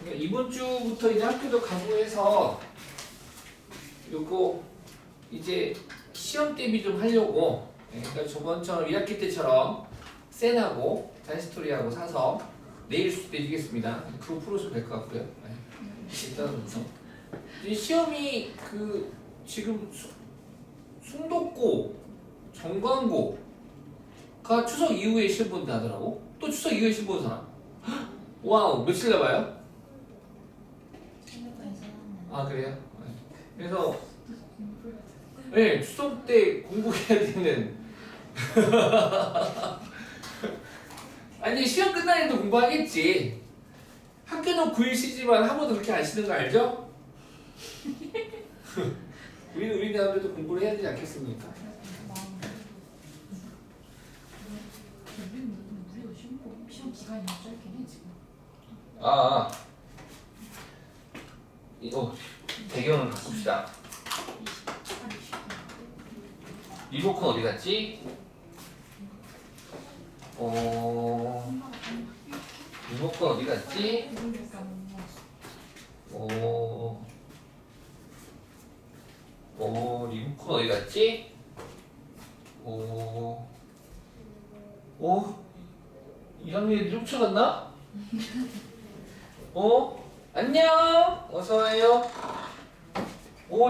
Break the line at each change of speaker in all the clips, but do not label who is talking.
그러니까 이번 주부터 이제 학교도 가고 해서 요거 이제 시험 대비 좀 하려고 그러니까 저번처럼 1학기 때처럼 쌤하고 잔스토리하고 사서 내일 내주겠습니다. 그거 풀어주면 될 것 같고요. 일단은 이 시험이 그 지금 숭독고 정관고가 추석 이후에 시험 본다 하더라고. 또 추석 이후에 시험 보는 사람. 와우, 며칠 남아요? 아 그래요? 그래서 네, 추석 때 공부해야 되는 아니 시험 끝나는데도 공부하겠지. 학교는 9일 쉬지만 학원도 그렇게 안 쉬는 거 알죠? 우리 다음에도 공부를 해야 되지 않겠습니까?
시험 기간이 짧긴 해 지금.
이거 배경을 바꿉시다. 리모컨 어디 갔지? 리모컨 어디 갔지? 리모컨 어디 갔지? 2학년 애들이 훔쳐갔나? 안녕! 어서와요.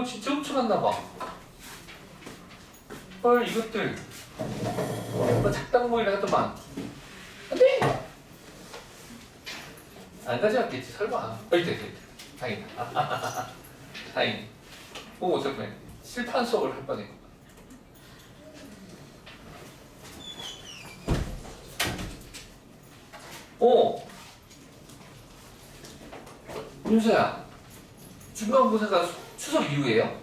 진짜 훔쳐갔나봐. 헐, 이것들. 작당모이를 하더만. 안 돼! 안 가져왔겠지, 설마. 있다. 다행이다. 다행이다. 잠깐만. 실판 수업을 할 뻔했고. 윤서야, 중간고사가 추석 이후에요?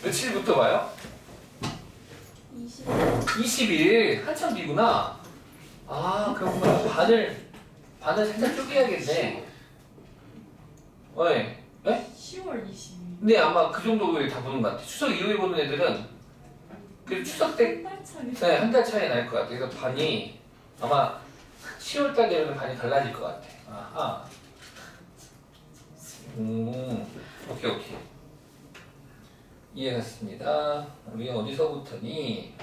며칠부터 봐요? 20일 한참 뒤구나. 그럼 반을 살짝 쪼개야겠네. 네?
10월 22일.
근데 아마 그 정도에 다 보는 것 같아. 추석 이후에 보는 애들은 그 추석 때 한 달 차이 날 것 같아. 그래서 반이 아마 10월 달 되면 반이 달라질 것 같아. 오케이. 이해했습니다. 우리 어디서부터니?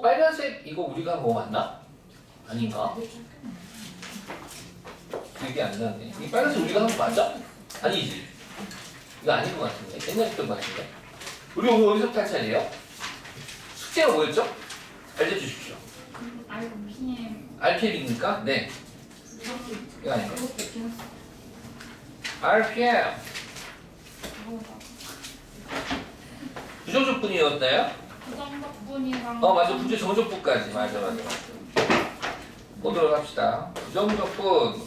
빨간색 이거 우리가 한 거 맞나? 아닌가? 기억이 안 나네. 이 빨간색 우리가 한 거 맞아? 아니지. 이거 아닌 것 같은데. 옛날에 했던 것 같은데. 우리 오늘 어디서부터 할 차례예요? 숙제가 뭐였죠? 알려주십시오. RPM입니까? 네. 이거 아닌가? RPM. 부정적분이었나요?
부정적분이랑.
맞아. 부정적분까지. 맞아. 보도록 합시다. 부정적분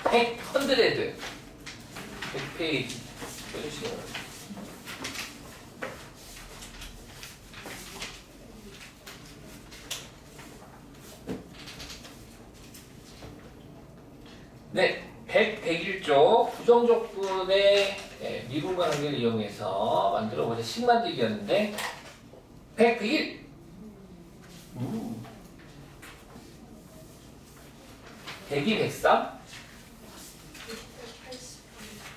100페이지. 100페이지. 네, 101조 부정적분의 미분과 관계를 이용해서 만들어보자. 식 만들기였는데 101! 102, 103?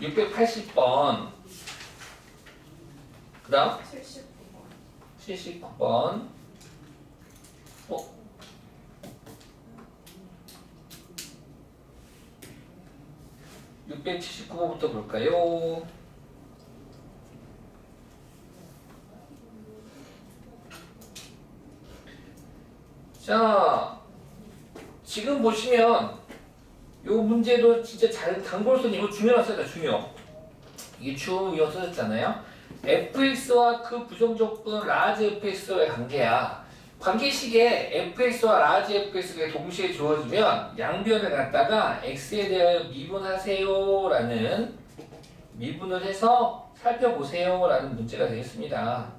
680번 그 다음 79번 679번부터 볼까요? 자, 지금 보시면 요 문제도 진짜 단골손 이거 중요했어요. 중요. 이게 중요 써졌잖아요. fx와 그 부정적분 라지 fx와의 관계야. 관계식에 fx와 라지 fx가 동시에 주어지면 양변을 갖다가 x에 대하여 미분하세요 라는 미분을 해서 살펴보세요 라는 문제가 되겠습니다.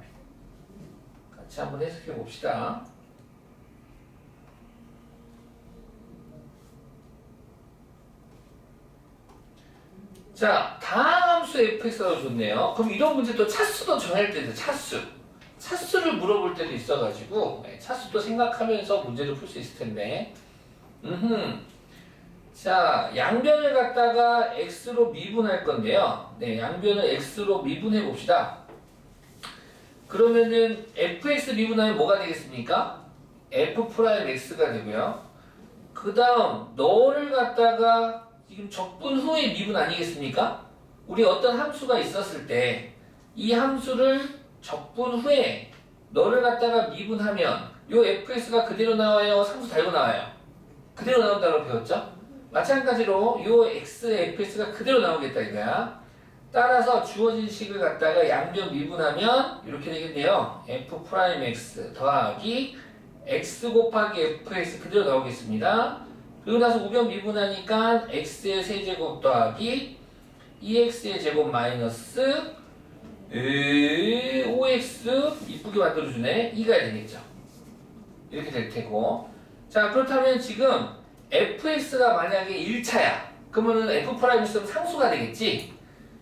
같이 한번 해석해 봅시다. 자, 다항 함수 fx가 좋네요. 그럼 이런 문제도 차수도 정할 때도 차수를 물어볼 때도 있어가지고 차수도 생각하면서 문제를 풀 수 있을 텐데 자, 양변을 갖다가 x로 미분할 건데요. 네, 양변을 x로 미분해 봅시다. 그러면은 fx 미분하면 뭐가 되겠습니까? f 프라임 x가 되고요. 그 다음 너를 갖다가 지금 적분 후의 미분 아니겠습니까? 우리 어떤 함수가 있었을 때 이 함수를 적분 후에 너를 갖다가 미분하면 요 fx가 그대로 나와요? 상수 달고 나와요? 그대로 나온다고 배웠죠? 마찬가지로 요 x, fx가 그대로 나오겠다 이거야. 따라서 주어진 식을 갖다가 양변 미분하면 이렇게 되겠네요. f 프라임 x 더하기 x 곱하기 fx 그대로 나오겠습니다. 그리고 나서 우변 미분하니까 x의 세제곱 더하기 2x의 제곱 마이너스 5x 이쁘게 만들어주네. 2가 되겠죠. 이렇게 될 테고. 자, 그렇다면 지금 fx가 만약에 1차야. 그러면은 f 프라임 있으면 상수가 되겠지.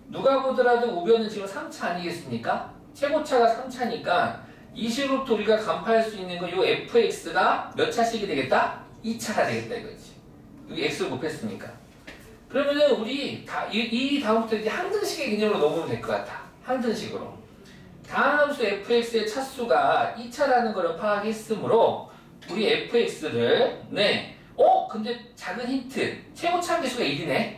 누가 보더라도 우변은 지금 3차 아니겠습니까? 최고차가 3차니까 이 식으로부터 우리가 간파할 수 있는 건 요 fx가 몇 차씩이 되겠다? 2차가 되겠다 이거지. 여기 x를 곱했으니까. 그러면은 우리 이 다음부터 이제 항등식의 개념으로 넘으면 될 것 같아. 항등식으로. 다함수 fx의 차수가 2차라는 걸 파악했으므로 우리 fx를 근데 작은 힌트. 최고차 함계수가 1이네.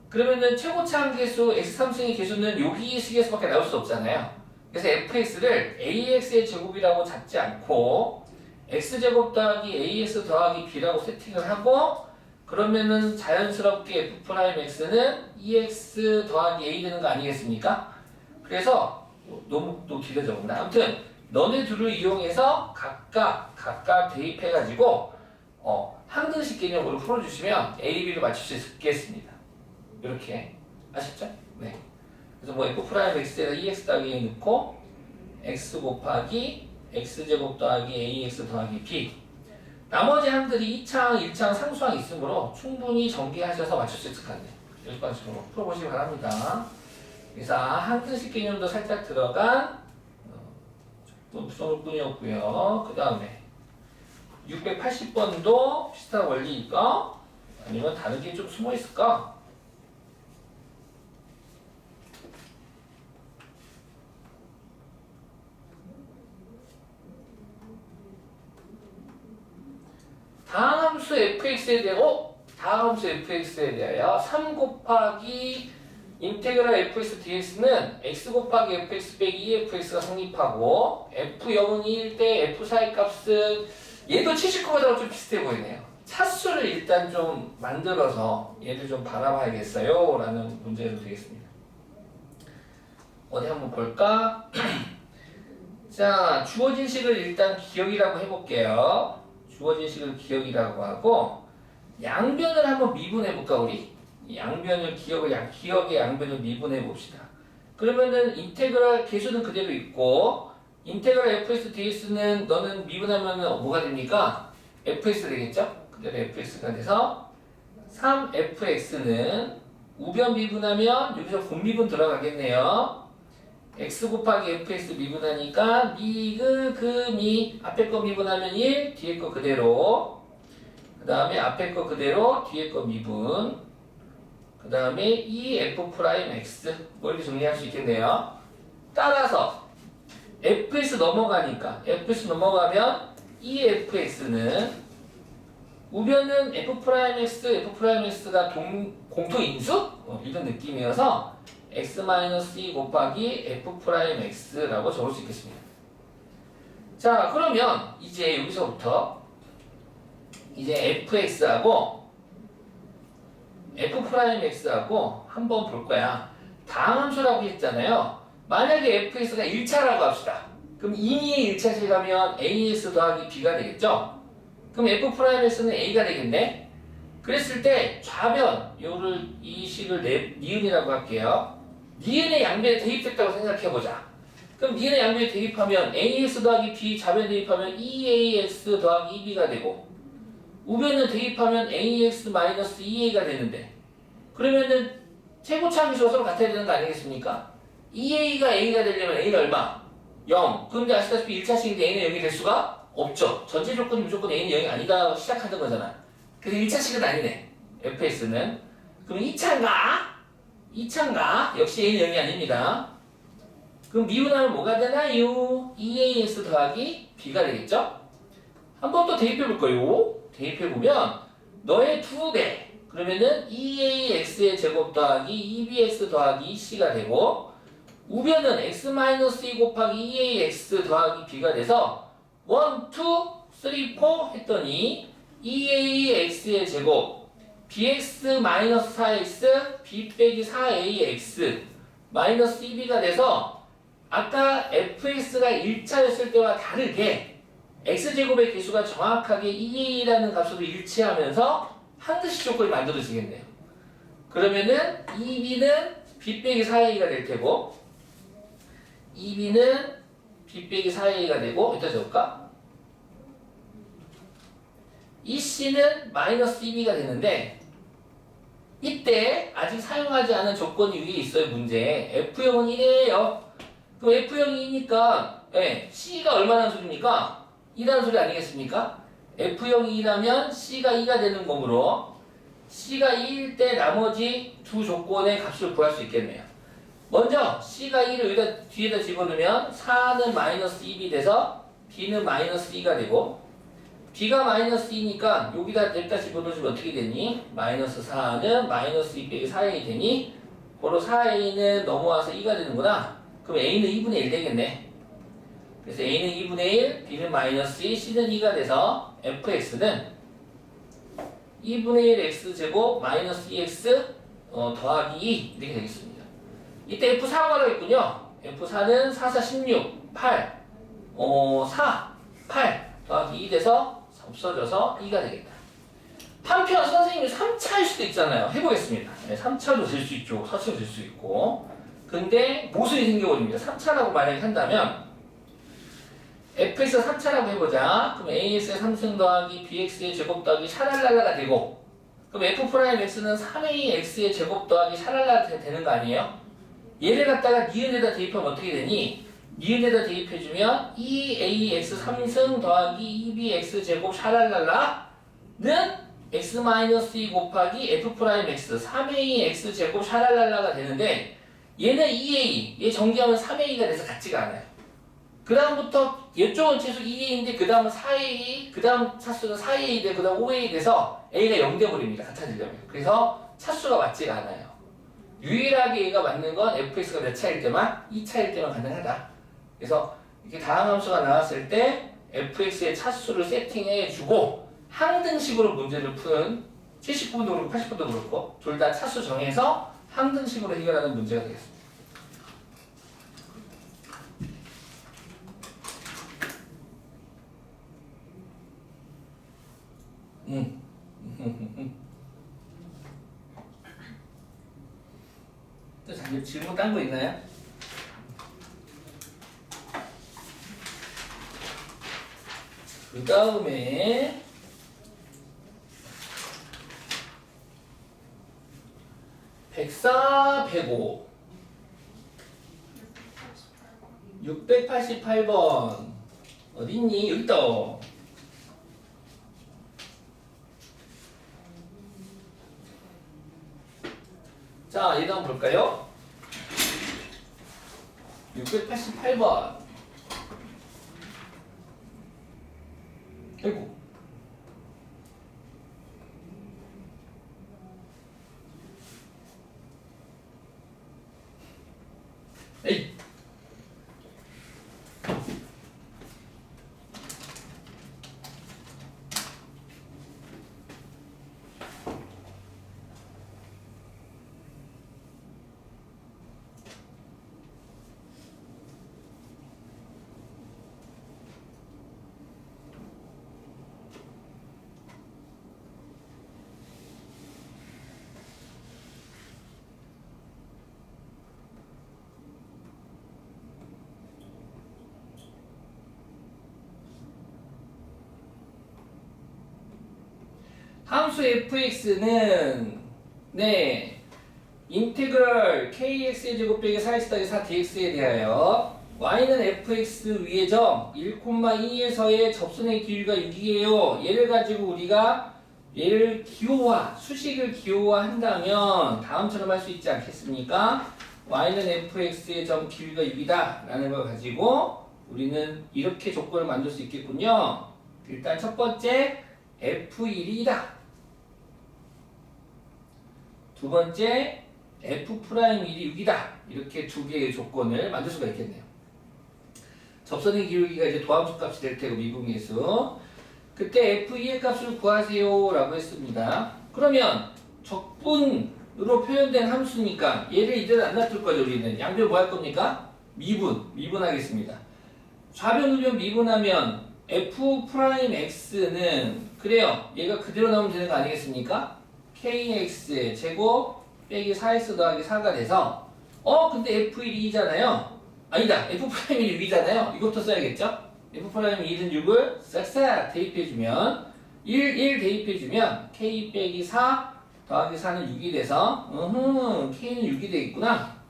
그러면은 최고차 함계수 x3승의 계수는 여기 식에서밖에 나올 수 없잖아요. 그래서 fx를 ax의 제곱이라고 잡지 않고 x제곱 더하기 ax 더하기 b라고 세팅을 하고 그러면은 자연스럽게 f 프라임 x는 2x 더하기 a 되는 거 아니겠습니까? 그래서 너무 길어져 본다. 아무튼 너네 둘을 이용해서 각각 대입해가지고 항등식 개념으로 풀어주시면 a, b를 맞출 수 있겠습니다. 이렇게 아셨죠? 네. 그래서 뭐 f 프라임 x에다 2x 더하기 a 넣고 x 곱하기 x제곱 더하기 ax 더하기 b 나머지 항들이 2창, 1창 상수항이 있으므로 충분히 전개하셔서 맞출 수 있을 것 같네요. 여기까지로 풀어보시기 바랍니다. 그래서 항등식 개념도 살짝 들어간 수업뿐이었고요. 그 다음에 680번도 비슷한 원리일까? 아니면 다른 게 좀 숨어 있을까? 다함수 fx에 대하여 3 곱하기 인테그랄 fx dx는 x 곱하기 fx 빼기 2fx가 성립하고 f0은 2일 때 f4의 값은 얘도 79보다는 좀 비슷해 보이네요. 차수를 일단 좀 만들어서 얘를 좀 바라봐야겠어요 라는 문제가 되겠습니다. 어디 한번 볼까? 자, 주어진 식을 일단 기억이라고 해볼게요. 주어진 식을 기억이라고 하고 양변을 한번 미분해 볼까 우리? 양변을 기억의 양변을 미분해 봅시다. 그러면은 인테그랄 계수는 그대로 있고 인테그랄 fx ds는 너는 미분하면 뭐가 됩니까? fx 되겠죠? 그대로 fx가 돼서 3fx는 우변 미분하면 여기서 공미분 들어가겠네요. x 곱하기 fx 미분하니까 미 앞에 거 미분하면 1 뒤에 거 그대로 그 다음에 앞에 거 그대로 뒤에 거 미분 그 다음에 2f 프라임 x 멀리 정리할 수 있겠네요. 따라서 fx 넘어가면 2fx는 우변은 f 프라임 x가 공통 인수? 이런 느낌이어서 x-2 곱하기 f 프라임 x라고 적을 수 있겠습니다. 자, 그러면 이제 여기서부터 이제 fx하고 f 프라임 x하고 한번 볼 거야. 다함수라고 했잖아요. 만약에 fx가 1차라고 합시다. 그럼 이미의 1차식 하면 ax 더하기 b가 되겠죠? 그럼 f 프라임 x는 a가 되겠네? 그랬을 때 좌변, 이 식을 니은이라고 할게요. 니은의 양변에 대입했다고 생각해보자. 그럼 니은의 양변에 대입하면 ax 더하기 b 좌변에 대입하면 2ax 더하기 2b가 되고 우변을 대입하면 ax-2a가 되는데 그러면은 최고차 함수가 서로 같아야 되는 거 아니겠습니까? 2a가 a가 되려면 a는 얼마? 0. 그런데 아시다시피 1차식인데 a는 0이 될 수가 없죠. 전제 조건이 무조건 a는 0이 아니다 시작하는 거잖아. 그래서 1차식은 아니네. fx는. 그럼 2차인가? 2차인가? 역시 a는 0이 아닙니다. 그럼 미분하면 뭐가 되나요? 2ax 더하기 b가 되겠죠? 한번 또 대입해 볼 거예요. 대입해 보면 너의 2배 그러면은 2ax의 제곱 더하기 2bx 더하기 c가 되고 우변은 x-2 곱하기 2ax 더하기 b가 돼서 1, 2, 3, 4 했더니 2ax의 제곱 bx-4x b 빼기 4ax 마이너스 2b가 돼서 아까 fx가 1차였을 때와 다르게 x제곱의 개수가 정확하게 2a라는 값으로 일치하면서 항등식 조건이 만들어지겠네요. 그러면은 2b는 b 빼기 4a가 될 테고 2b는 b 빼기 4a가 되고 이따 적을까? 이 c는 마이너스 2b가 되는데 이때 아직 사용하지 않은 조건이 위에 있어요. 문제에 F형은 1이에요. 그럼 F형이 2니까 C가 얼마나 소리입니까? 2라는 소리 아니겠습니까? F형이 2라면 C가 2가 되는 거므로 C가 2일 때 나머지 두 조건의 값을 구할 수 있겠네요. 먼저 C가 2를 여기다 뒤에다 집어넣으면 4는 마이너스 2b 돼서 B는 마이너스 2가 되고 b가 마이너스 2니까 여기다 냅다 집어넣으면 어떻게 되니? 마이너스 4는 마이너스 2 빼기 4a 되니 고로 4a는 넘어와서 2가 되는구나. 그럼 a는 2분의 1 되겠네. 그래서 a는 2분의 1, b는 마이너스 2, c는 2가 돼서 fx는 2분의 1 x제곱 마이너스 2x 더하기 2 이렇게 되겠습니다. 이때 f4가 나겠군요. f4는 4, 4, 16, 8, 4, 8 더하기 2 돼서 없어져서 2가 되겠다. 한편 선생님이 3차일 수도 있잖아요. 해보겠습니다. 3차도 될 수 있죠. 4차도 될 수 있고. 근데 모순이 생겨버립니다. 3차라고 만약에 한다면 fx가 3차라고 해보자. 그럼 ax의 3승 더하기 bx의 제곱 더하기 샤랄랄라가 되고 그럼 f'x는 3ax의 제곱 더하기 샤랄랄라 되는 거 아니에요? 얘를 갖다가 니은에다 대입하면 어떻게 되니? 니은에다 대입해주면 2ax 3승 더하기 2bx 제곱 샤랄랄라는 x-2 곱하기 f'x 3ax 제곱 샤랄랄라가 되는데 얘는 2a, 얘 정리하면 3a가 돼서 같지가 않아요. 그 다음부터 이쪽은 최소 2a인데 그 다음은 4a, 그 다음 차수는 4a 돼, 그 다음 5a 돼서 a가 0 돼버립니다. 같아지려면. 그래서 차수가 맞지가 않아요. 유일하게 얘가 맞는 건 fx가 몇 차일 때만? 2차일 때만 가능하다. 그래서 이렇게 다항 함수가 나왔을 때 fx의 차수를 세팅해주고 항등식으로 문제를 푸는 70분도 그렇고 80분도 그렇고 둘 다 차수 정해서 항등식으로 해결하는 문제가 되겠습니다. 또 질문 딴 거 있나요? 그 다음에 104, 105 688번 어딨니? 여기 있다. 자, 얘도 한번 볼까요? 688번. 아이고. 에이. 함수 fx는 인테그럴 kx의 제곱 빼기 4x 더하기 4dx에 대하여 y는 fx 위의 점 1,2에서의 접선의 길이가 6이에요. 얘를 가지고 우리가 얘를 기호화, 수식을 기호화한다면 다음처럼 할 수 있지 않겠습니까? y는 fx의 점 길이가 6이다 라는 걸 가지고 우리는 이렇게 조건을 만들 수 있겠군요. 일단 첫 번째 f1이다. 두 번째 f'1이 6이다. 이렇게 두 개의 조건을 만들 수가 있겠네요. 접선의 기울기가 이제 도함수 값이 될 테고 미분계수. 그때 f2의 값을 구하세요 라고 했습니다. 그러면 적분으로 표현된 함수니까 얘를 이대로 안 놔둘 거죠. 우리는 양변 뭐 할 겁니까? 미분하겠습니다. 좌변 우변 미분하면 f'x는 그래요. 얘가 그대로 나오면 되는 거 아니겠습니까? kx의 제곱 빼기 4x 더하기 4가 돼서 근데 f1이 2잖아요. 아니다. f'이 6이잖아요. 이것도 써야겠죠? f'이 6을 싹싹 대입해주면 1 대입해주면 k 빼기 4 더하기 4는 6이 돼서 k는 6이 되겠구나.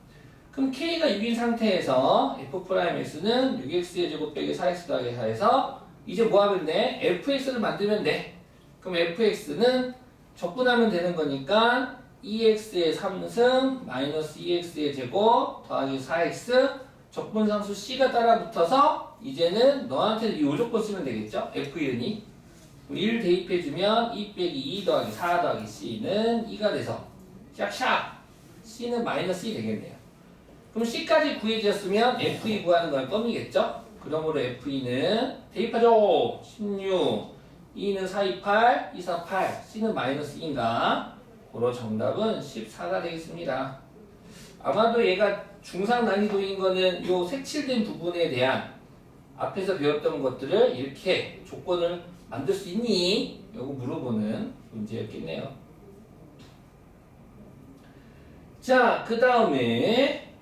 그럼 k가 6인 상태에서 f'x는 6x의 제곱 빼기 4x 더하기 4에서 이제 뭐 하면 돼? fx를 만들면 돼. 그럼 fx는 적분하면 되는 거니까 2x의 3승 마이너스 2x의 제곱 더하기 4x 적분상수 c가 따라붙어서 이제는 너한테 이 조건 쓰면 되겠죠? f1이 1 대입해주면 2 빼기 2 더하기 4 더하기 c는 2가 돼서 샥샥 c는 마이너스 2 되겠네요. 그럼 c까지 구해졌으면 f2 구하는 건 껌이겠죠? 그러므로 f2는 대입하죠. 16 2는 4, 2, 8 2, 4, 8 c는 마이너스 2인가? 그로 정답은 14가 되겠습니다. 아마도 얘가 중상 난이도인 거는 요 색칠된 부분에 대한 앞에서 배웠던 것들을 이렇게 조건을 만들 수 있니? 요거 물어보는 문제였겠네요. 자, 그 다음에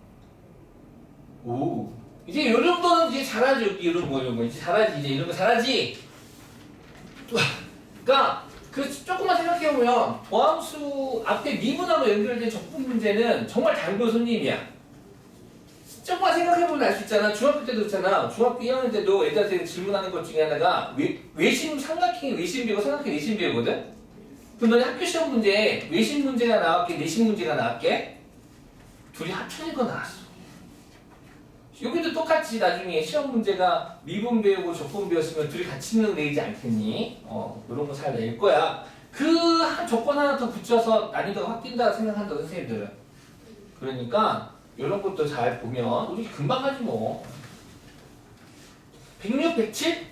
이제 요 정도는 이제 잘하죠. 이런 거 이제 잘하지. 이제 이런 거 잘하지. 그러니까 조금만 생각해보면 도함수 앞에 미분하고 연결된 적분 문제는 정말 단골 손님이야. 조금만 생각해보면 알 수 있잖아. 중학교 때도 있잖아. 중학교 1학년 때도 애들한테 질문하는 것 중에 하나가 삼각형이 외심비고 삼각형이 내심비거든. 그럼 너네 학교 시험 문제에 외심 문제가 나왔게 내심 문제가 나왔게? 둘이 합쳐진 거 나왔어. 여기도 똑같이 나중에 시험 문제가 미분 배우고 적분 배웠으면 둘이 같이 내지 않겠니? 이런 거 잘 낼 거야. 그 한 조건 하나 더 붙여서 난이도가 확 뛴다 생각한다 선생님들은. 그러니까 이런 것도 잘 보면 우리 금방 하지 뭐. 106, 107?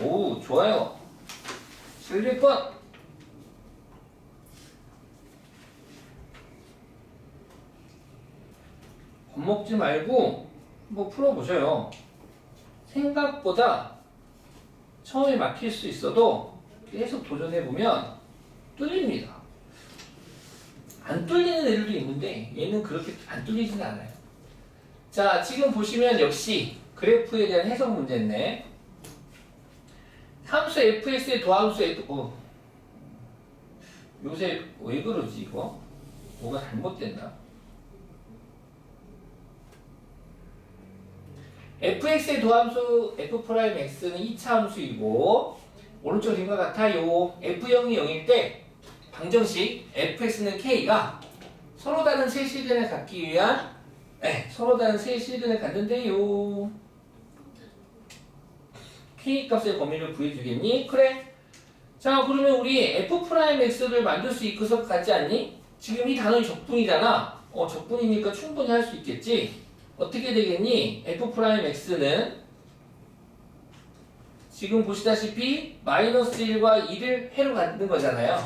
오, 좋아요. 700번. 겁먹지 말고 한번 풀어보셔요. 생각보다 처음에 막힐 수 있어도 계속 도전해보면 뚫립니다. 안 뚫리는 애들도 있는데 얘는 그렇게 안 뚫리지는 않아요. 자, 지금 보시면 역시 그래프에 대한 해석 문제인데 함수 fx의 도함수 요새 왜 그러지 이거? 뭐가 잘못됐나? fx의 도함수 f'x는 2차 함수이고 오른쪽 그림과 같아요. f0이 0일 때 방정식 fx는 k가 서로 다른 세 실근을 갖기 위한 서로 다른 세 실근을 갖는데요. k 값의 범위를 구해주겠니? 그래. 자, 그러면 우리 f'x를 만들 수 있을 것 같지 않니? 지금 이 단어는 적분이잖아. 적분이니까 충분히 할 수 있겠지. 어떻게 되겠니? f'x는 지금 보시다시피 마이너스 1과 2를 해로 갖는 거잖아요.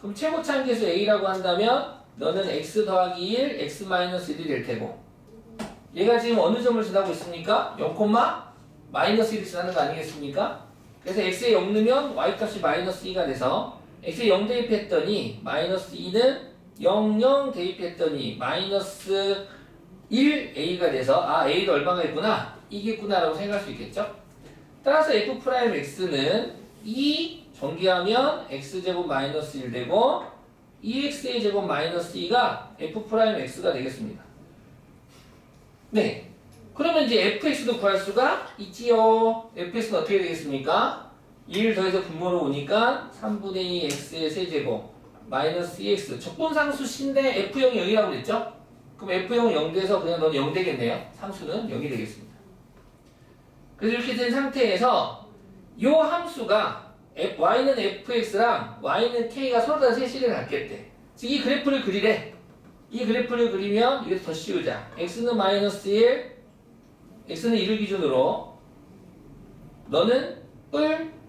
그럼 최고차항계수 a라고 한다면 너는 x 더하기 1, x 마이너스 1이 될 테고 얘가 지금 어느 점을 지나고 있습니까? 0, 마이너스 1을 지나는 거 아니겠습니까? 그래서 x에 0 넣으면 y값이 마이너스 2가 돼서 x에 0 대입했더니 마이너스 2는 0, 0 대입했더니 마이너스 1a가 돼서 a가 얼마가 있구나? 이겠구나 라고 생각할 수 있겠죠? 따라서 f'x는 2 전개하면 x제곱 마이너스 1 되고 2x의 제곱 마이너스 2가 f'x가 되겠습니다. 네. 그러면 이제 fx도 구할 수가 있지요. fx는 어떻게 되겠습니까? 2를 더해서 분모로 오니까 3분의 2 x의 세제곱 마이너스 2x 적분상수 C인데 F0이 0이라고 그랬죠? 그럼 F0은 0 돼서 그냥 넌 0 되겠네요. 상수는 0이 되겠습니다. 그래서 이렇게 된 상태에서 이 함수가 y는 fx랑 y는 k가 서로 다른 세실을 갖겠대. 즉 이 그래프를 그리래. 이 그래프를 그리면 여기서 더 씌우자. x는 마이너스 1, x는 1을 기준으로 너는 뿔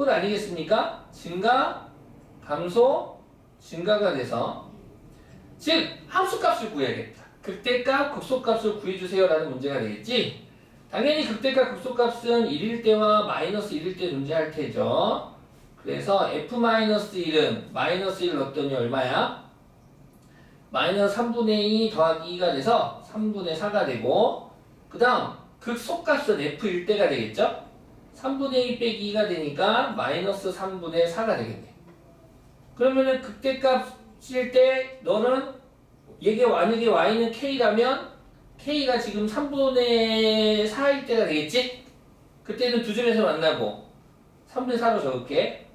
아니겠습니까? 증가, 감소, 증가가 돼서 즉 함수값을 구해야겠다. 극대값, 극소값을 구해주세요라는 문제가 되겠지. 당연히 극대값, 극소값은 1일 때와 마이너스 1일 때 존재할 테죠. 그래서 f-1은 마이너스 1 넣었더니 얼마야? 마이너스 3분의 2 더하기 2가 돼서 3분의 4가 되고 그 다음 극소값은 f일 때가 되겠죠? 3분의 2 빼기 2가 되니까 마이너스 3분의 4가 되겠네. 그러면은 극대값일 때 너는 만약에 y는 k라면 k가 지금 3분의 4일 때가 되겠지? 그때는 두 점에서 만나고 3분의 4로 적을게.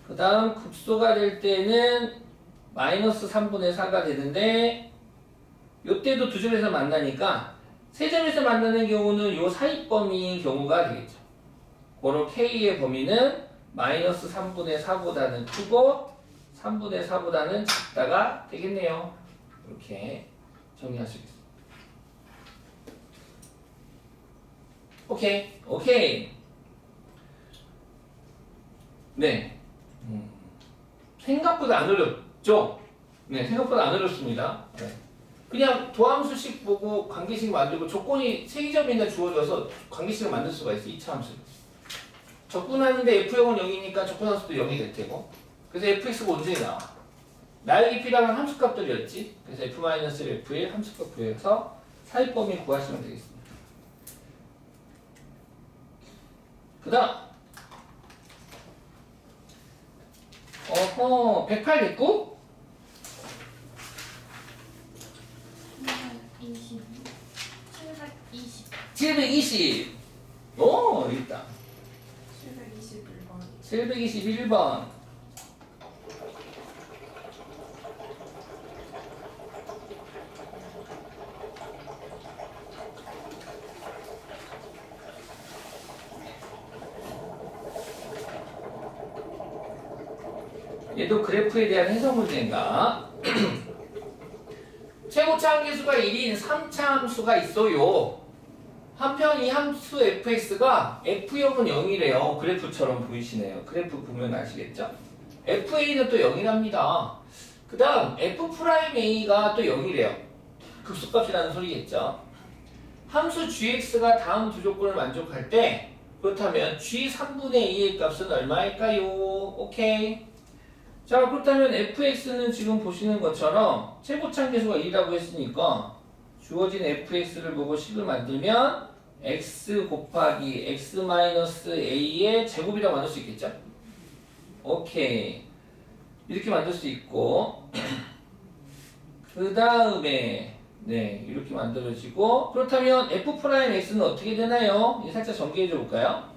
그 다음 극소가 될 때는 마이너스 3분의 4가 되는데 요때도 두 점에서 만나니까 세 점에서 만나는 경우는 요 사이범위인 경우가 되겠죠. 고로 k의 범위는 마이너스 3분의 4보다는 크고 3분의 4보다는 작다가 되겠네요. 이렇게 정리할 수 있겠습니다. 오케이. 네. 생각보다 안 어렵죠? 네, 생각보다 안 어렵습니다. 네. 그냥 도함수식 보고 관계식 만들고 조건이 세 점이나 주어져서 관계식을 만들 수가 있어. 2차 함수. 적분하는데 F0은 0이니까 적분함수도 0이 될 테고. 그래서 fx가 온전히 나와. 나에게 필요한 함수값들이었지. 그래서 f-1, 함수값 구해서 사이범위 구하시면 되겠습니다. 그 다음 108 됐고 720 오 있다. 721번 얘도 그래프에 대한 해석 문제인가? 최고차 함계수가 1인 3차 함수가 있어요. 한편 이 함수 fx가 f0은 0이래요. 그래프처럼 보이시네요. 그래프 보면 아시겠죠? fa는 또 0이랍니다. 그 다음 f'a가 또 0이래요. 극소값이라는 소리겠죠. 함수 gx가 다음 두 조건을 만족할 때 그렇다면 g 3분의 2의 값은 얼마일까요? 오케이. 자, 그렇다면 fx는 지금 보시는 것처럼 최고차함계수가 1이라고 했으니까 주어진 fx를 보고 식을 만들면 x 곱하기 x-a의 제곱이라고 만들 수 있겠죠? 오케이. 이렇게 만들 수 있고 그 다음에 네 이렇게 만들어지고 그렇다면 f'x는 어떻게 되나요? 이거 살짝 전개해 줘 볼까요?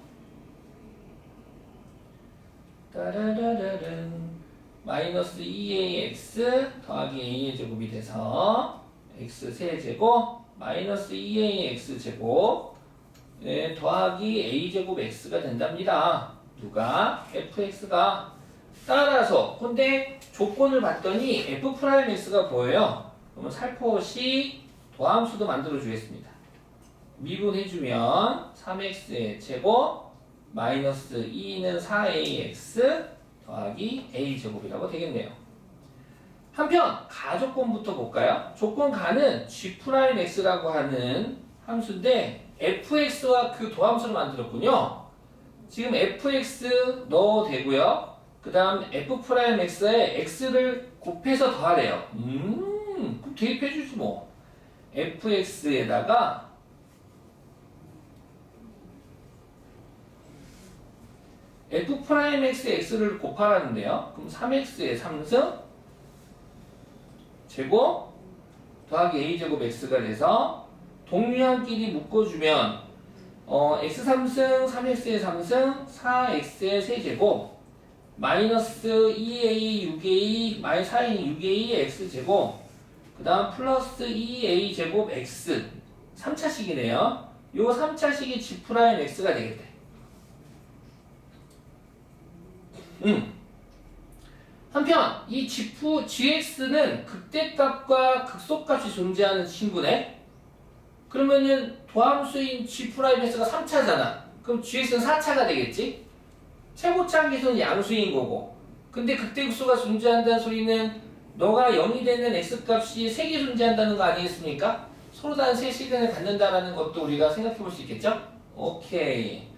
따라라라란 마이너스 2ax 더하기 a의 제곱이 돼서 x 세제곱 마이너스 2a x제곱 네, 더하기 a제곱 x가 된답니다. 누가? fx가. 따라서 근데 조건을 봤더니 f'x가 보여요. 그러면 살포시 도함수도 만들어 주겠습니다. 미분해주면 3x의 제곱 마이너스 2는 4ax 더하기 a제곱이라고 되겠네요. 한편 가조건부터 볼까요? 조건 가는 g'x라고 하는 함수인데 fx와 그 도함수를 만들었군요. 지금 fx 넣어도 되고요. 그 다음 f'x에 x를 곱해서 더하래요. 그럼 대입해주지 뭐. fx에다가 f'x에 x를 곱하라는데요. 그럼 3x의 3승 제곱 더하기 a제곱 x가 돼서 동류한끼리 묶어주면 x 3승 3x의 3승 4x의 세제곱 마이너스 2a 6a 마이너스 4a 6a x제곱 그 다음 플러스 2a 제곱 x 3차식이네요. 요 3차식이 g 프라임 x가 되겠대. 한편 이 gx는 극대값과 극소값이 존재하는 친구네. 그러면은 도함수인 g 프라임 x가 3차잖아. 그럼 gx는 4차가 되겠지? 최고차 계수는 양수인 거고. 근데 극대극소가 존재한다는 소리는 너가 0이 되는 x값이 3개 존재한다는 거 아니겠습니까? 서로 다른 세 시간을 갖는다라는 것도 우리가 생각해 볼 수 있겠죠? 오케이.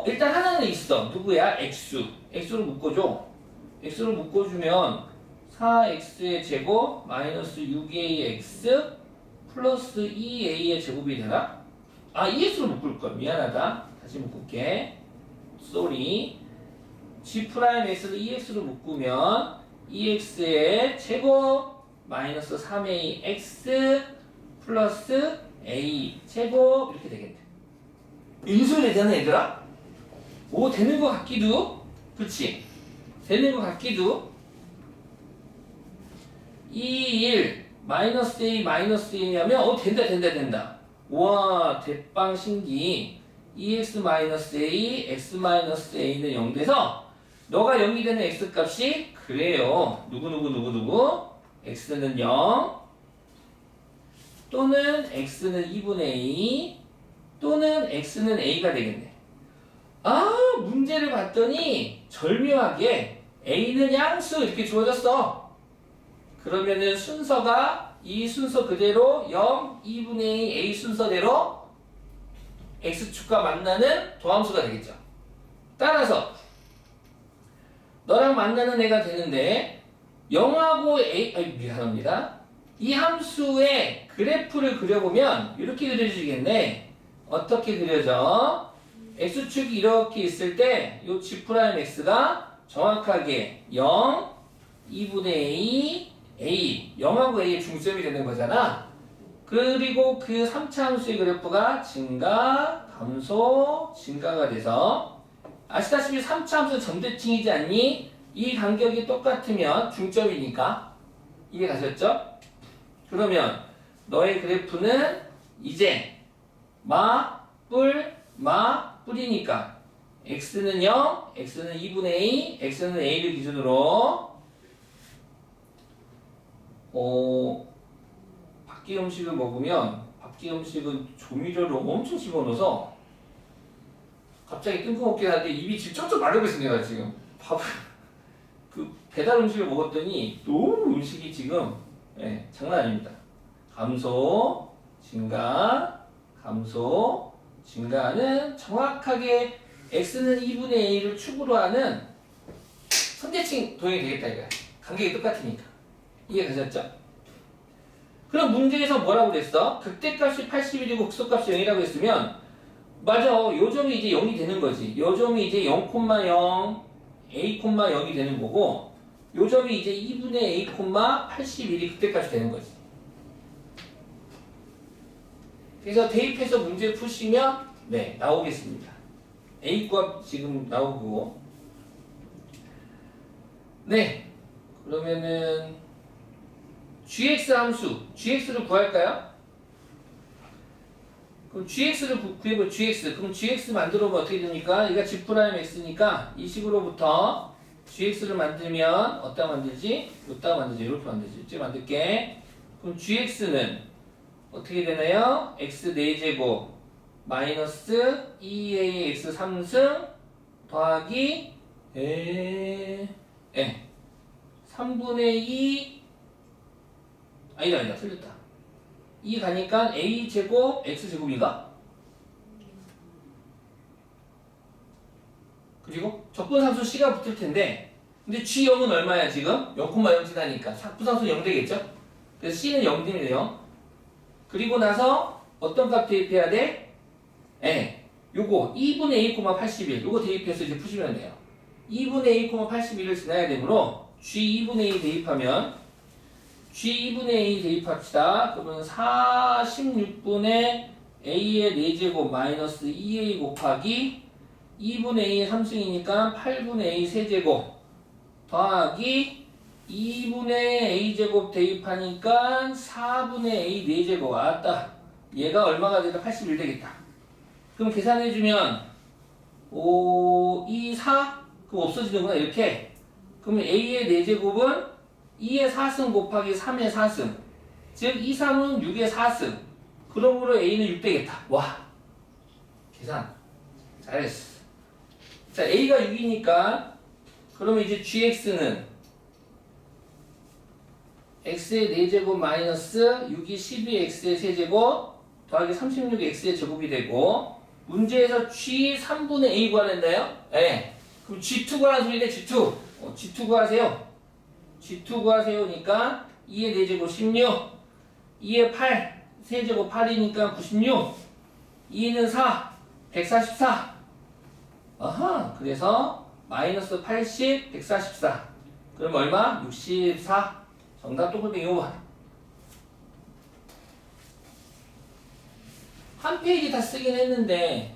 일단 하나는 있어. 누구야? x로 묶어줘. x로 묶어주면 4x의 제곱 마이너스 6ax 플러스 2a의 제곱이 되나? 2x로 묶을걸. 미안하다. 다시 묶을게. 쏘리. g 프라임 x를 2x로 묶으면 2x의 제곱 마이너스 3ax 플러스 a 제곱 이렇게 되겠네. 인수분해 되는 얘들아? 오, 되는 것 같기도. 그치? 되는 것 같기도. 2, 1 마이너스 a 마이너스 a냐면 된다. 와, 대빵 신기. 2x 마이너스 a x 마이너스 a는 0 돼서 너가 0이 되는 x값이 그래요. 누구 x는 0 또는 x는 2분의 a 또는 x는 a가 되겠네. 문제를 봤더니 절묘하게 a는 양수 이렇게 주어졌어. 그러면은 순서가 이 순서 그대로 0, 2분의 a 순서대로 x축과 만나는 도함수가 되겠죠. 따라서 너랑 만나는 애가 되는데 0하고 미안합니다. 이 함수의 그래프를 그려보면 이렇게 그려지겠네. 어떻게 그려져? x축이 이렇게 있을 때 이 g'x가 정확하게 0, 2분의 a, 0하고 a의 중점이 되는 거잖아. 그리고 그 3차 함수의 그래프가 증가, 감소, 증가가 돼서 아시다시피 3차 함수는 점대칭이지 않니? 이 간격이 똑같으면 중점이니까. 이해 가셨죠? 그러면 너의 그래프는 이제 뿔이니까 x는 0, x는 2분의 a, x는 a를 기준으로 밖에 음식을 먹으면 밖에 음식은 조미료를 엄청 집어넣어서 갑자기 뜬금없게 하는데 입이 지금 쩍쩍 마르고 있습니다. 내가 지금 그 배달 음식을 먹었더니 너무 음식이 지금 장난 아닙니다. 감소, 증가, 감소, 증가는 정확하게 x는 2분의 a를 축으로 하는 선대칭 도형이 되겠다 이거야. 간격이 똑같으니까. 이해 가셨죠? 그럼 문제에서 뭐라고 그랬어? 극대값이 81이고 극소값이 0이라고 했으면 맞아. 요 점이 이제 0이 되는 거지. 요 점이 이제 0,0, a,0이 되는 거고 요 점이 이제 2분의 a, 81이 극대값이 되는 거지. 그래서 대입해서 문제 푸시면 나오겠습니다. a값 지금 나오고 그러면은 gx 함수, gx를 구할까요? 그럼 gx를 구해볼 gx. 그럼 gx 만들어 보면 어떻게 됩니까? 얘가 g'x니까 이 식으로부터 gx를 만들면 어디다 만들지? 여기다 만들지. 이렇게 만들지. 이렇게 만들게. 그럼 gx는 어떻게 되나요? x 4제곱 마이너스 2ax 3승 더하기 3분의 2 아니다 틀렸다. 2 가니까 a제곱 x제곱인가? 그리고 적분상수 c가 붙을 텐데 근데 g0은 얼마야 지금? 0,0 지나니까 부상수 0 되겠죠? 그래서 c는 0 되네요. 그리고 나서 어떤 값 대입해야 돼? 요거 2분의 a, 81 요거 대입해서 이제 푸시면 돼요. 2분의 a, 81을 지나야 되므로 g 2분의 a 대입하면 g 2분의 a 대입합시다. 그러면 46분의 a의 4제곱 마이너스 2a 곱하기 2분의 a의 3승이니까 8분의 a 세제곱 더하기 2분의 a제곱 대입하니까 4분의 a 4제곱. 왔다. 얘가 얼마가 되다? 81 되겠다. 그럼 계산해주면 5, 2, 4? 그럼 없어지는구나 이렇게. 그러면 a의 4제곱은 2의 4승 곱하기 3의 4승, 즉 2, 3은 6의 4승. 그러므로 a는 6 되겠다. 와, 계산 잘했어. 자, a가 6이니까 그러면 이제 gx는 x의 4제곱 마이너스 6이 12x의 세제곱 더하기 36x의 제곱이 되고, 문제에서 g 3분의 a 구하랬나요? 네. 그럼 g2 구하라는 소리네. g2. g2 구하세요. g2 구하세요니까 2의 4제곱 16, 2의 8 세제곱 8이니까 96, 2는 4 144. 아하, 그래서 마이너스 80 144. 그럼 얼마? 64. 정답 또글뱅이 5번. 한 페이지 다 쓰긴 했는데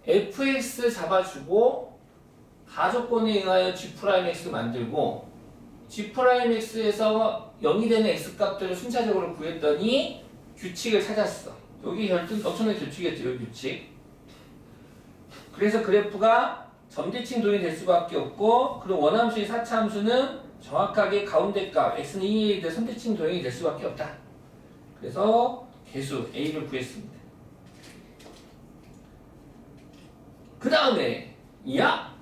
fx 잡아주고 가조건에 의하여 g'x 만들고 g'x에서 0이 되는 x값들을 순차적으로 구했더니 규칙을 찾았어. 여기 엄청난 규칙이었죠. 이 규칙. 그래서 그래프가 점대칭 도형이 될 수밖에 없고, 그리고 원함수의 4차 함수는 정확하게 가운데 값 x는 2에 대해 선대칭 도형이 될 수밖에 없다. 그래서 개수 a를 구했습니다. 그 다음에 야!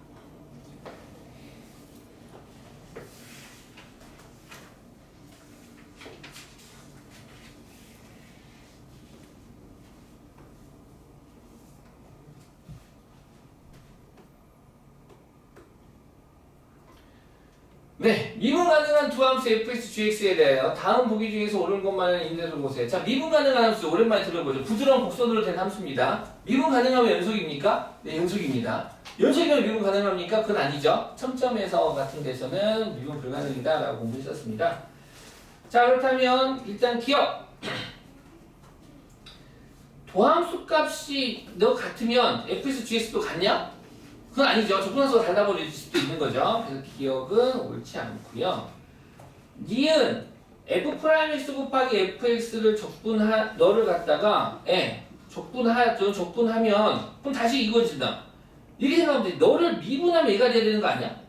네, 미분 가능한 두 함수 fx, gx에 대하여 다음 보기 중에서 옳은 것만을 인내를 보세요. 자, 미분 가능한 함수 오랜만에 들어보죠. 부드러운 곡선으로 된 함수입니다. 미분 가능하면 연속입니까? 네, 연속입니다. 연속이면 미분 가능합니까? 그건 아니죠. 첨점에서 같은 데서는 미분 불가능이다 라고 공부했었습니다. 자, 그렇다면 일단 기억. 도함수 값이 너 같으면 fx, gx도 같냐? 그건 아니죠. 적분함수가 달라버릴 수도 있는 거죠. 그래서 기억은 옳지 않고요. 니은 f'x 곱하기 fx를 너를 갖다가 적분하면 그럼 다시 이거지다. 이렇게 생각하면 돼. 너를 미분하면 얘가 돼야 되는 거 아니야?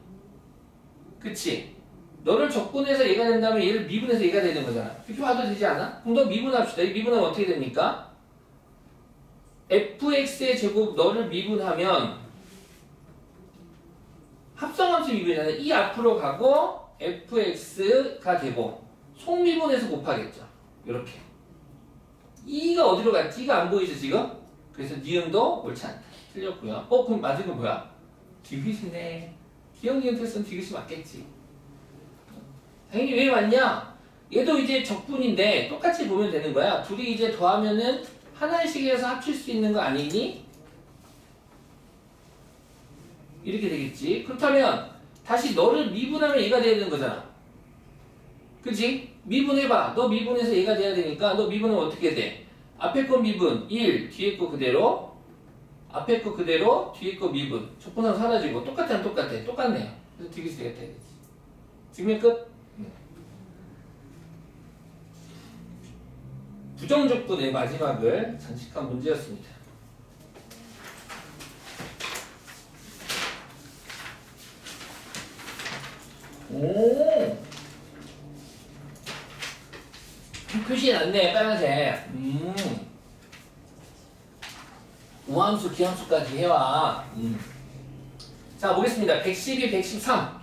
그치? 너를 적분해서 얘가 된다면 얘를 미분해서 얘가 되는 거잖아. 이렇게 봐도 되지 않아? 그럼 너 미분합시다. 이 미분하면 어떻게 됩니까? fx의 제곱 너를 미분하면 합성함수 미분이잖아요. 이 앞으로 가고 fx가 되고 속미분해서 곱하겠죠. 이렇게. 2가 어디로 갔지? 2가 안 보이죠 지금? 그래서 니은도 옳지 않다. 틀렸고요. 그럼 맞은 건 뭐야? 디귿이네. 기억 니은 테스트는 디귿이 맞겠지. 당연히 왜 맞냐? 얘도 이제 적분인데 똑같이 보면 되는 거야. 둘이 이제 더하면은 하나의 식에서 합칠 수 있는 거 아니니? 이렇게 되겠지. 그렇다면 다시 너를 미분하면 얘가 돼야 되는 거잖아. 그치? 미분해봐. 너 미분해서 얘가 돼야 되니까 너 미분하면 어떻게 돼? 앞에 거 미분 1, 뒤에 거 그대로, 앞에 거 그대로, 뒤에 거 미분. 적분하면 사라지고 똑같아 안 똑같아? 똑같네요. 그래서 디귿이 되겠다. 증명 끝. 부정적분의 마지막을 장식한 문제였습니다. 오, 표시해놨네. 빨간색. 우함수 기함수까지 해와. 자, 보겠습니다. 112, 113.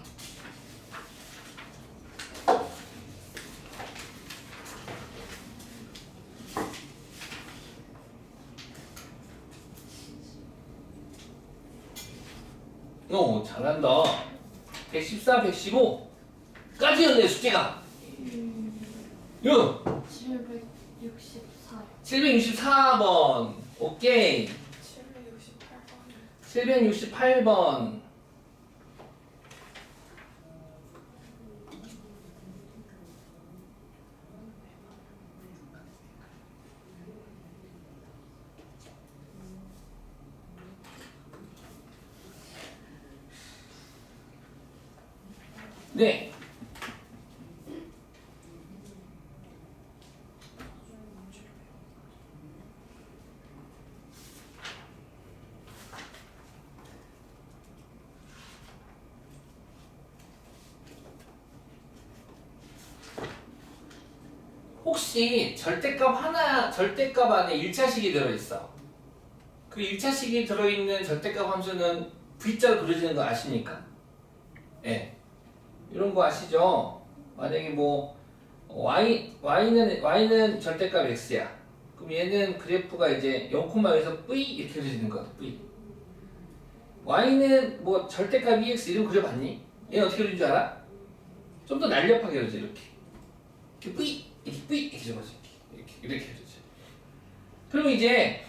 오, 잘한다. 114, 115까지였네 숙제가.
764.
764번. 오케이. 768번. 네. 혹시 절대값 안에 1차식이 들어있어. 그 1차식이 들어있는 절대값 함수는 V자로 그려지는 거 아십니까? 예. 이런 거 아시죠? 만약에 뭐 y는 절대값 x야. 그럼 얘는 그래프가 이제 0,여기서 V 이렇게 그려지는 거야. V. y는 뭐 절대값 ex 이름 그려봤니? 얘는 어떻게 그려진 줄 알아? 좀 더 날렵하게 그려져 이렇게. 이렇게 V 이렇게 V 이렇게 적어져 이렇게 그려져. 그럼 이제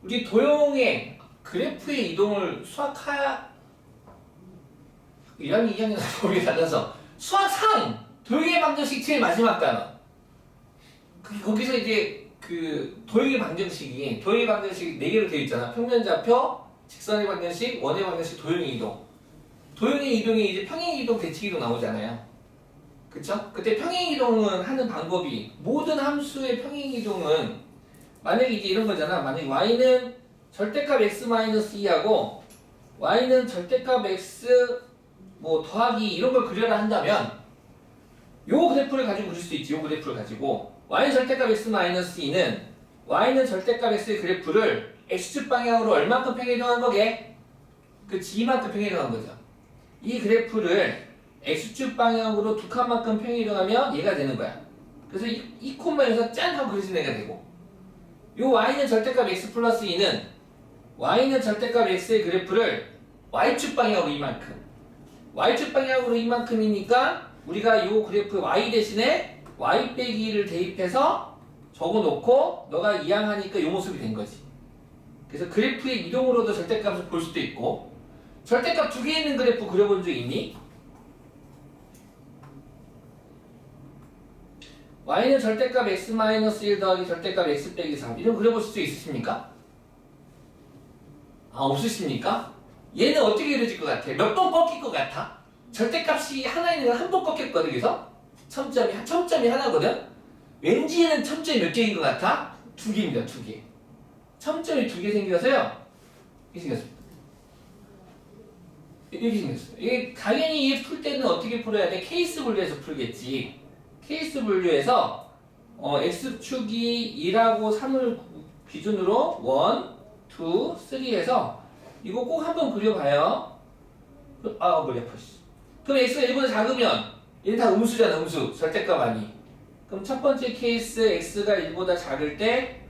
우리 도형의 그래프의 이동을 수학하 1학년, 2학년 법이 달라서 수학상 도형의 방정식 제일 마지막 단어. 거기서 이제 그 도형의 방정식이 4개로 되어 있잖아. 평면좌표, 직선의 방정식, 원의 방정식, 도형의 이동. 도형의 이동이 이제 평행 이동, 대칭 이동 나오잖아요. 그쵸? 그때 평행 이동은 하는 방법이 모든 함수의 평행 이동은 만약에 이제 이런 거잖아. 만약에 y는 절대값 x-2하고 y는 절대값 x 뭐 더하기 이런 걸 그려라 한다면 요 그래프를 가지고 그릴 수 있지. 요 그래프를 가지고 y는 절대값 x-2는 y는 절대값 x의 그래프를 x축 방향으로 얼만큼 평행이동한 거게? 그 g만큼 평행이동한 거죠. 이 그래프를 x축 방향으로 두 칸만큼 평행이동하면 얘가 되는 거야. 그래서 이 콤마에서 짠 하고 그려진 애가 되고 요 y는 절대값 x 플러스 2는 y는 절대값 x의 그래프를 y축 방향으로 이만큼 y축 방향으로 이만큼이니까 우리가 요 그래프 y 대신에 y 빼기 2를 대입해서 적어놓고 너가 이항하니까 요 모습이 된 거지. 그래서 그래프의 이동으로도 절대값을 볼 수도 있고 절대값 두 개 있는 그래프 그려본 적 있니? y는 절대값 x-1 더하기 절대값 x 빼기 3 이런 거 그려볼 수 있으십니까? 아 없으십니까? 얘는 어떻게 그려질 것 같아? 몇 번 꺾일 것 같아? 절대값이 하나 있는 건 한 번 꺾였거든. 그래서 첨점이 하나거든. 왠지 얘는 첨점이 몇 개인 것 같아? 2개입니다. 2개. 첨점이 2개 생겨서요. 이렇게 생겼습니다. 이렇게 생겼어요. 이게 당연히 얘 풀 때는 어떻게 풀어야 돼? 케이스 분류해서 풀겠지. 케이스 분류해서 x축이 2하고 3을 기준으로 1, 2, 3 해서 이거 꼭 한번 그려봐요. 아 머리 아파. 그럼 x가 1보다 작으면 얘는 다 음수잖아. 음수. 절대값 아니. 그럼 첫 번째 케이스 x가 1보다 작을 때,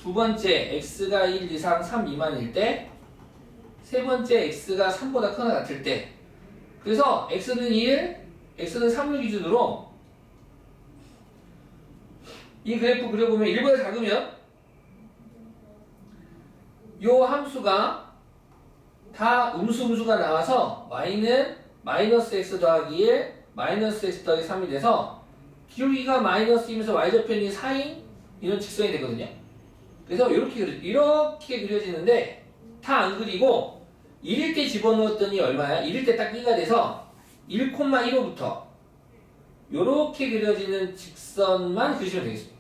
두 번째 x가 1 이상 3 미만일 때, 세 번째 x가 3보다 크거나 같을 때. 그래서 x는 1, x는 3을 기준으로 이 그래프 그려보면 1보다 작으면 요 함수가 다 음수가 나와서 y는 마이너스 x 더하기 1, 마이너스 x 더하기 3이 돼서 기울기가 마이너스이면서 y좌편이 4인 이런 직선이 되거든요. 그래서 이렇게 그려지는데 다 안 그리고 1일 때 집어넣었더니 얼마야? 1일 때 딱 2가 돼서 1,15부터 이렇게 그려지는 직선만 그리시면 되겠습니다.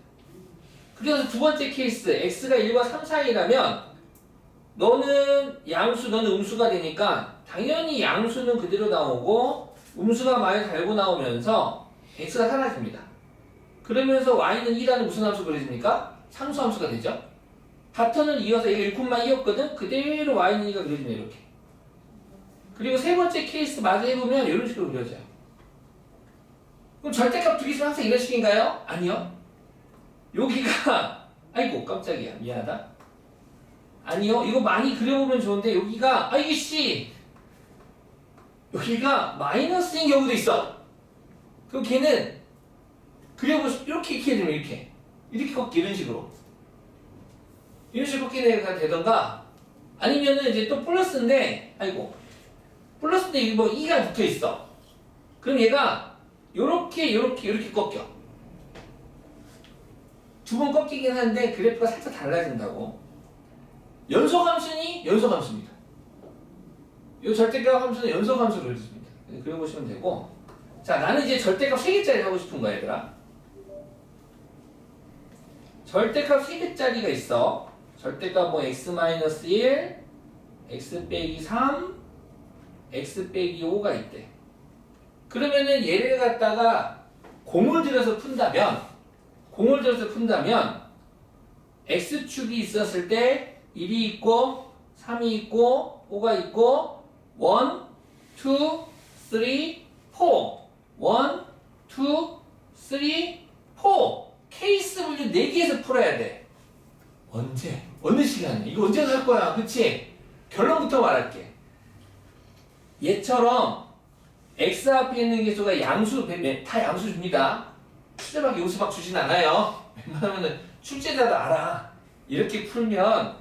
그래서 두 번째 케이스 x가 1과 3 사이라면 너는 양수, 너는 음수가 되니까 당연히 양수는 그대로 나오고 음수가 많이 달고 나오면서 x가 사라집니다. 그러면서 y는 2라는 무슨 함수 그려집니까? 상수함수가 되죠. 파턴을 이어서 얘가 1,2였거든? 그대로 y는 2가 그려지네 이렇게. 그리고 세 번째 케이스 마저 해보면 이런 식으로 그려져요. 그럼 절대값 두 개 있으면 항상 이런 식인가요? 아니요. 여기가 아이고 깜짝이야 미안하다. 아니요. 이거 많이 그려보면 좋은데 여기가 이씨 여기가 마이너스인 경우도 있어. 그럼 걔는 그려보시 이렇게 해주면 이렇게 꺾기 이런 식으로 꺾기가 되던가 아니면은 이제 또 플러스인데 플러스인데 여기 뭐 2가 붙어 있어. 그럼 얘가 요렇게 꺾여. 두 번 꺾이긴 하는데 그래프가 살짝 달라진다고. 연속함수니? 연속함수입니다. 이 절대값 함수는 연속함수를 그려보시면 되고 자, 나는 이제 절대값 3개짜리 하고 싶은 거야, 얘들아. 절대값 3개짜리가 있어. 절대값 뭐 x-1, x 빼기 3, x 빼기 5가 있대. 그러면은 얘를 갖다가 공을 들여서 푼다면 x축이 있었을 때 1이 있고 3이 있고 5가 있고 1, 2, 3, 4 1, 2, 3, 4 케이스 분류 4개에서 풀어야 돼. 언제? 어느 시간에? 이거 언제 할 거야? 그치? 결론부터 말할게. 얘처럼 x 앞에 있는 개수가 양수, 다 양수 줍니다. 출제밖에 요수밖 주진 않아요. 웬만하면 출제자도 알아. 이렇게 풀면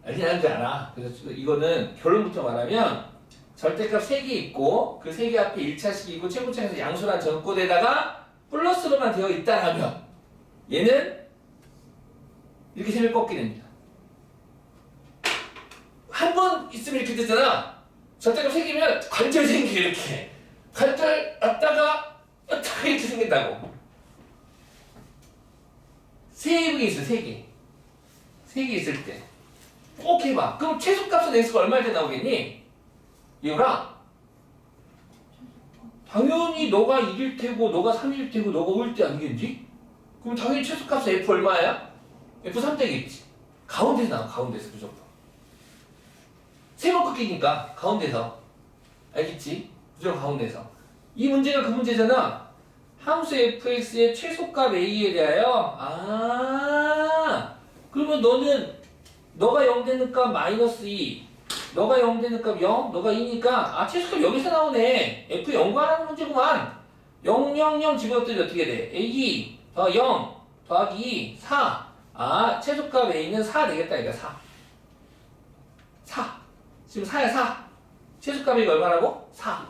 알긴 줄 알아. 그래서 이거는 결론부터 말하면 절대값 3개 있고 그 3개 앞에 1차식이 있고 최고차에서 양수란 전꼴에다가 플러스로만 되어 있다라면 얘는 이렇게 셈을 꺾게 됩니다. 한 번 있으면 이렇게 되잖아. 절대값 3개면 관절 생겨 이렇게. 관절 왔다가 이렇게 생긴다고. 3개 있어, 3개. 3개 있을 때. 꼭 해봐. 그럼 최소값은 x가 얼마일 때 나오겠니? 이거랑 당연히 너가 1일 테고 너가 3일 테고 너가 5일 때 아니겠지? 그럼 당연히 최소값은 f 얼마야? f3 되겠지. 가운데서 나와, 가운데서 무조건. 3번 꺾이니까 가운데서. 알겠지? 무조건 가운데서. 이 문제가 그 문제잖아. 함수 fx의 최소값 a에 대하여 그러면 너가 0 되는 값 마이너스 2 너가 0 되는 값 0 너가 2니까 최소값 여기서 나오네. f 연관하는 문제구만. 0, 0, 0 집어넣더니 어떻게 돼? a 더 0 더하기 2 4 최소값 a는 4 되겠다. 이거 4 지금 4야 4 최소값 a가 얼마라고? 4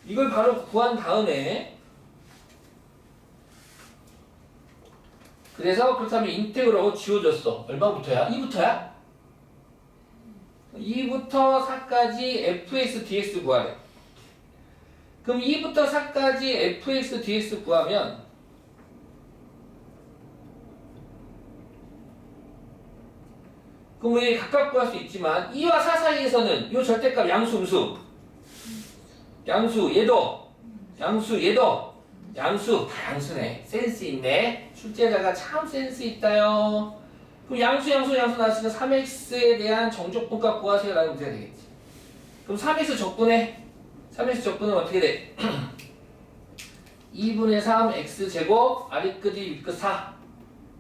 이걸 바로 구한 다음에 그래서 그렇다면 인테그럴하고 지워졌어. 얼마부터야? 2부터야? 2부터 4까지 fx dx 구하래. 그럼 2부터 4까지 fx dx 구하면 그럼 왜 각각 구할 수 있지만 2와 4 사이에서는 이 절대값 양수 음수 양수 얘도 양수 다 양수네. 센스 있네. 출제자가 참 센스 있다요. 그럼 양수 나왔으면 3x에 대한 정적분값 구하세요 라는 문제가 되겠지. 그럼 3x 적분해. 3x 적분은 어떻게 돼? 2분의 3 x제곱 아래끝이 윗끝 4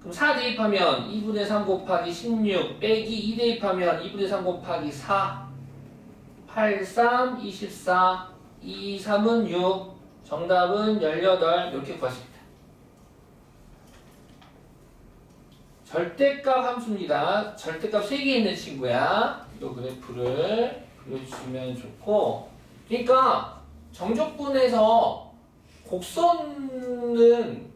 그럼 4 대입하면 2분의 3 곱하기 16 빼기 2 대입하면 2분의 3 곱하기 4 8, 3, 24 2, 3은 6 정답은 18 이렇게 구하십니다. 절대값 함수입니다. 절대값 3개 있는 친구야. 이 그래프를 그려주시면 좋고 그러니까 정적분에서 곡선은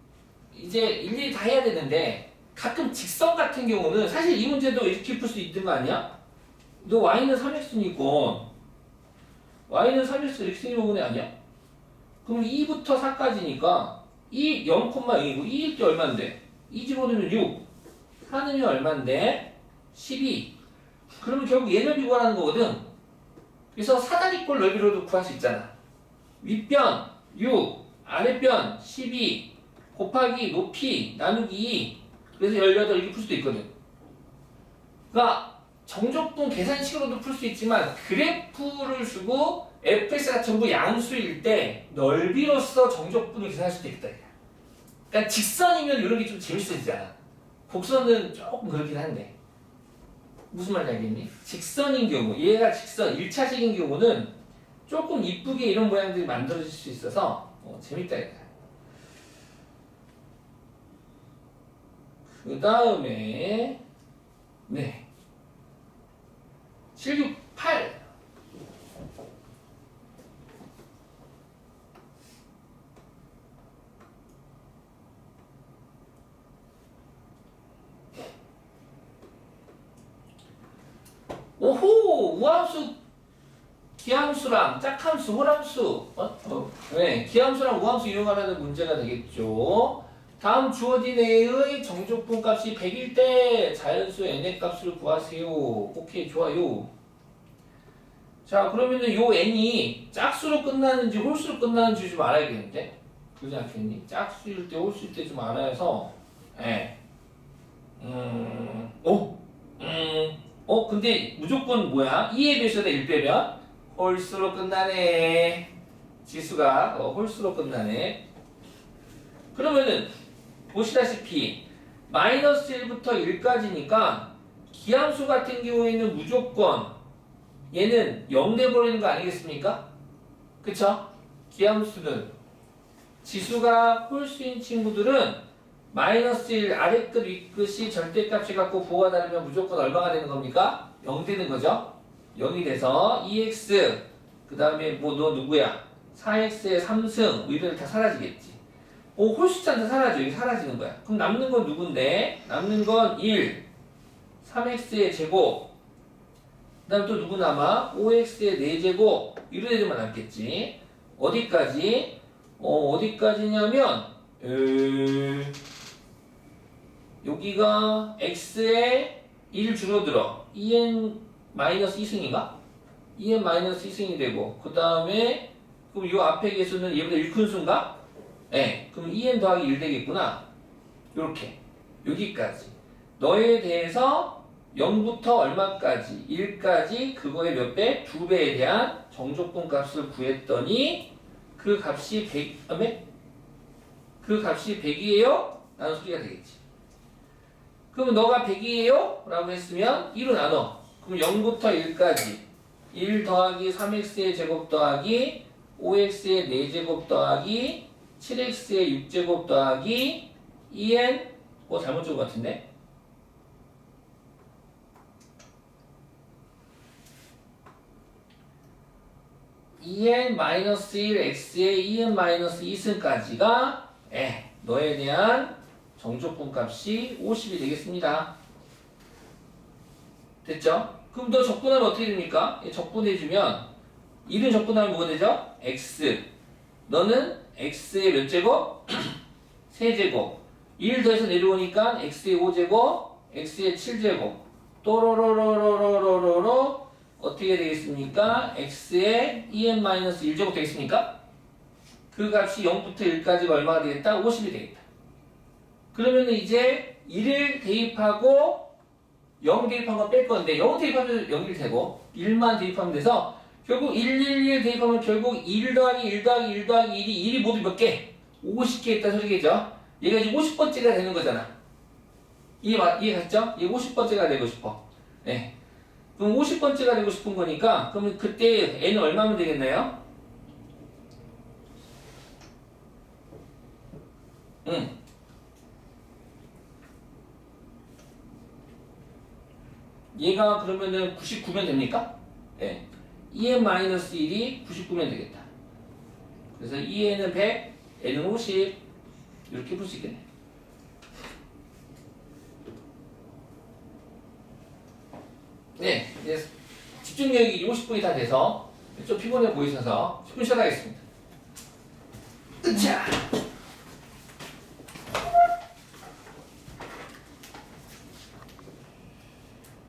이제 일일이 다 해야 되는데 가끔 직선 같은 경우는 사실 이 문제도 이렇게 풀 수 있는 거 아니야? 너 y는 3x니까 y는 3x 이렇게 생겨보네 아니야? 그럼 2부터 4까지니까 0,0이고 2일 때 얼만데? 2 집어넣으면 6 4넣으면 얼만데? 12 그러면 결국 얘 넓이 구하라는 거거든. 그래서 사다리꼴 넓이로도 구할 수 있잖아. 윗변 6 아랫변 12 곱하기 높이 나누기 2 그래서 18 이렇게 풀 수도 있거든. 그러니까 정적분 계산식으로도 풀 수 있지만 그래프를 주고 fx가 전부 양수일 때 넓이로서 정적분을 계산할 수도 있다. 그러니까 직선이면 이런 게 좀 재밌어지잖아. 곡선은 조금 그렇긴 한데 무슨 말인지 알겠니? 직선인 경우 얘가 직선 1차식인 경우는 조금 이쁘게 이런 모양들이 만들어질 수 있어서 재밌다 이거야. 그 다음에 768 오호 우함수 기함수랑 짝함수, 홀함수, 네, 기함수랑 우함수 이용하는 문제가 되겠죠. 다음 주어진 애의 정조분 값이 100일 때 자연수 n의 값을 구하세요. 오케이, 좋아요. 자, 그러면은 요 n이 짝수로 끝나는지 홀수로 끝나는지 좀 알아야겠는데? 그러지 않겠니? 짝수일 때, 홀수일 때 좀 알아야서, 예. 근데 무조건 뭐야? 2에 비해서 1 빼면 홀수로 끝나네. 지수가 홀수로 끝나네. 그러면은 보시다시피 마이너스 1부터 1까지니까 기함수 같은 경우에는 무조건 얘는 0 돼버리는 거 아니겠습니까? 그쵸? 기함수는 지수가 홀수인 친구들은 마이너스 1 아래 끝 위 끝이 절대값이 갖고 부호가 다르면 무조건 얼마가 되는 겁니까? 0 되는 거죠? 0이 돼서 2x 그 다음에 뭐 너 누구야? 4x의 3승 이런 다 사라지겠지. 홀수자한테 사라져. 이게 사라지는 거야. 그럼 남는 건 누군데? 남는 건 1 3x의 제곱 그 다음 또 누구 남아? 5x의 4제곱 이런 애들만 남겠지. 어디까지? 어디까지냐면 여기가 x에 1 줄어들어 2n-2승인가? 2n-2승이 되고 그 다음에 그럼 이 앞에 개수는 얘보다 1 큰 수인가? 네, 그럼 2n 더하기 1 되겠구나. 요렇게 여기까지 너에 대해서 0부터 얼마까지? 1까지 그거의 몇 배? 2배에 대한 정조건 값을 구했더니 그 값이 100, 그 값이 100이에요? 라는 소리가 되겠지. 그럼 너가 100이에요? 라고 했으면 1로 나눠. 그럼 0부터 1까지 1 더하기 3x의 제곱 더하기 5x의 4제곱 더하기 7x의 6제곱 더하기 2n 잘못 적은 것 같은데? (2n-1) x의 2n-2승까지가 너에 대한 정조건 값이 50이 되겠습니다. 됐죠? 그럼 너 적분하면 어떻게 됩니까? 적분해주면 1은 적분하면 뭐가 되죠? x 너는 x의 몇 제곱? 3제곱 1 더해서 내려오니까 x의 5제곱 x의 7제곱 또로로로로로로로 어떻게 되겠습니까? x의 2n-1제곱 되겠습니까? 그 값이 0부터 1까지가 얼마가 되겠다? 50이 되겠다. 그러면 이제 1을 대입하고 0 대입한 거 뺄 건데 0 대입하면 0이 되고 1만 대입하면 돼서 결국 1, 1, 1 대입하면 결국 1 더하기 1 더하기 1 더하기 1이 1이 모두 몇 개? 50개 있다는 소리겠죠? 얘가 이제 50번째가 되는 거잖아. 이해 갔죠? 얘 50번째가 되고 싶어. 네. 그럼 50번째가 되고 싶은 거니까 그러면 그때 n은 얼마면 되겠나요? 얘가 그러면은 99면 됩니까? 네. 2n-1이 99면 되겠다. 그래서 2n은 100, n은 50 이렇게 볼 수 있겠네. 네, 이제 집중력이 50분이 다 돼서 좀 피곤해 보이셔서 10분 쉬어가겠습니다.